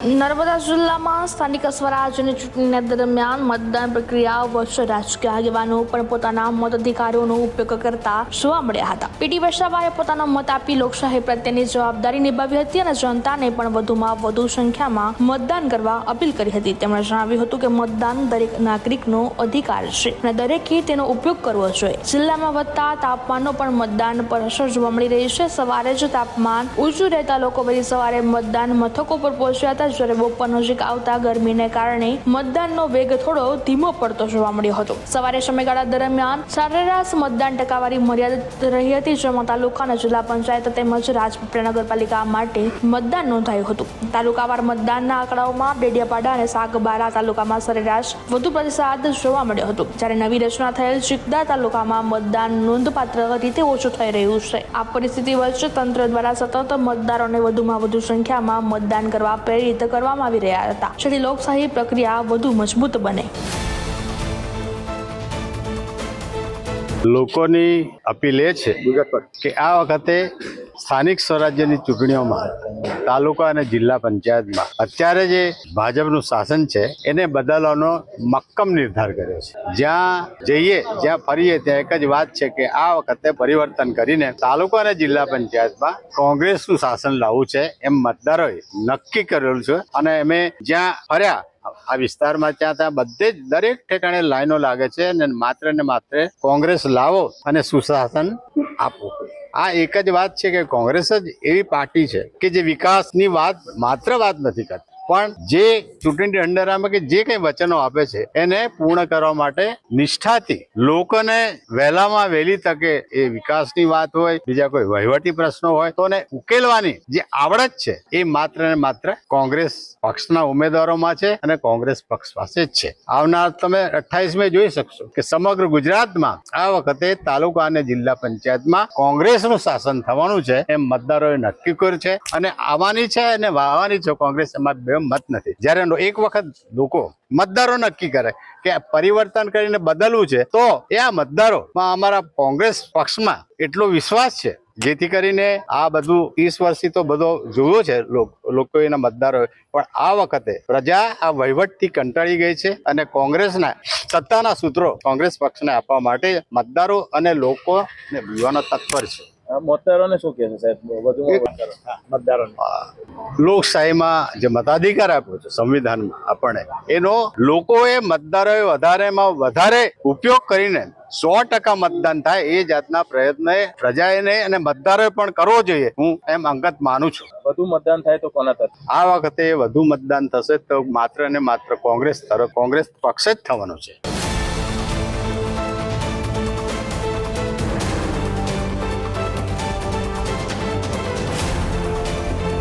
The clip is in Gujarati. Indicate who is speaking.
Speaker 1: નર્મદા જિલ્લામાં સ્થાનિક સ્વરાજ્યની ચૂંટણીના દરમિયાન મતદાન પ્રક્રિયા વચ્ચે રાજકીય આગેવાનો પણ પોતાના મતાધિકારોનો ઉપયોગ કરતા જોવા મળ્યા હતા. પીટી વસાવાએ પોતાનો મત આપી લોકશાહી પ્રત્યેની જવાબદારી નિભાવી હતી અને જનતાને પણ વધુમાં વધુ સંખ્યામાં મતદાન કરવા અપીલ કરી હતી. તેમણે જણાવ્યું હતું કે મતદાન દરેક નાગરિકનો અધિકાર છે અને દરેકે તેનો ઉપયોગ કરવો જોઈએ. જિલ્લામાં વધતા તાપમાનનો પણ મતદાન પર અસર જોવા મળી રહી છે. સવારે જ તાપમાન ઊંચું રહેતા લોકો વહેલી સવારે મતદાન મથકો પર પહોંચ્યા હતા. જ્યારે બપોર નજીક આવતા ગરમીને કારણે મતદાનનો વેગ થોડો ધીમો પડતો જોવા મળ્યો હતો. સવારે સમયગાળા દરમિયાન સરેરાશ મતદાન ટકાવારી મર્યાદિત રહી હતી, જેમાં તાલુકા અને જિલ્લા પંચાયત તેમજ રાજપીપળા નગરપાલિકા માટે મતદાન નોંધાયું હતું. તાલુકાવાર મતદાનના આંકડાઓમાં ડેડિયાપાડા અને સાગબારા તાલુકામાં સરેરાશ વધુ પ્રતિસાદ જોવા મળ્યો હતો, જ્યારે નવી રચના થયેલ ચિકદા તાલુકામાં મતદાન નોંધપાત્ર રીતે ઓછું થઈ રહ્યું છે. આ પરિસ્થિતિ વચ્ચે તંત્ર દ્વારા સતત મતદારોને વધુમાં વધુ સંખ્યામાં મતદાન કરવા પ્રેરિત કરવામાં આવી રહ્યા હતા, જેથી લોકશાહી પ્રક્રિયા વધુ મજબૂત બને.
Speaker 2: લોકોની અપીલ એ છે કે આ વખતે સ્થાનિક સ્વરાજ્યની ચૂંટણીઓમાં તાલુકા અને જિલ્લા પંચાયતમાં અત્યારે જે ભાજપનું શાસન છે એને બદલવાનો મક્કમ નિર્ધાર કર્યો છે. જ્યાં જઈએ જ્યાં ફરીએ ત્યાં એક જ વાત છે કે આ વખતે પરિવર્તન કરીને તાલુકા અને જિલ્લા પંચાયતમાં કોંગ્રેસનું શાસન લાવવું છે એમ મતદારોએ નક્કી કરેલું છે. અને અમે જ્યાં ફર્યા આ વિસ્તારમાં ત્યાં બધે જ દરેક ઠેકાણે લાઈનો લાગે છે અને માત્ર ને માત્ર કોંગ્રેસ લાવો અને સુશાસન આપો. આ એક જ વાત છે કે કોંગ્રેસ જ એવી પાર્ટી છે કે જે વિકાસની માત્ર વાત નથી કરતી, પણ જે ચૂંટણી ઢંઢેરામાં કે જે કંઈ વચનો આપે છે એને પૂર્ણ કરવા માટે નિષ્ઠાથી લોકોને વહેલામાં વહેલી તકે એ વિકાસની વાત હોય, બીજા કોઈ વહીવટી પ્રશ્નો હોય તો એને ઉકેલવાની જે આવડત છે એ માત્ર ને માત્ર કોંગ્રેસ પક્ષના ઉમેદવારોમાં છે અને કોંગ્રેસ પક્ષ પાસે જ છે. આવનાર તમે 28 જોઈ શકશો કે સમગ્ર ગુજરાતમાં આ વખતે તાલુકા અને જિલ્લા પંચાયતમાં કોંગ્રેસનું શાસન થવાનું છે એમ મતદારોએ નક્કી કર્યું છે અને આવવાની છે અને વાવવાની છે કોંગ્રેસ. એમાં બે મત નથી. જ્યારે એક વખત લોકો મતદારો નક્કી કરે કે પરિવર્તન કરીને બદલવું છે તો એ આ મતદારોમાં અમારા કોંગ્રેસ પક્ષમાં એટલો વિશ્વાસ છે, જેથી કરીને આ બધું 30 વર્ષથી તો બધો જોયો છે લોકો એના મતદારો, પણ આ વખતે પ્રજા આ વહીવટથી કંટાળી ગઈ છે અને કોંગ્રેસના સત્તાના સૂત્રો કોંગ્રેસ પક્ષને આપવા માટે મતદારો અને લોકો ને યુવાનો તત્પર છે.
Speaker 3: મતદારોને શું કહે છે સાહેબ? મતદારોને
Speaker 2: લોકશાહીમાં જે મતાધિકાર આપ્યો છે સંવિધાનમાં આપણને, એનો લોકોએ મતદારોએ વધારેમાં વધારે ઉપયોગ કરીને 100% મતદાન થાય એ જાતના પ્રયત્ન પ્રજાએ અને મતદારોએ પણ કરવો જોઈએ. હું એમ અંગત માનું છું.
Speaker 3: વધુ મતદાન થાય તો કોના તરફ?
Speaker 2: આ વખતે વધુ મતદાન થશે તો માત્ર ને માત્ર કોંગ્રેસ પક્ષ જ થવાનું છે.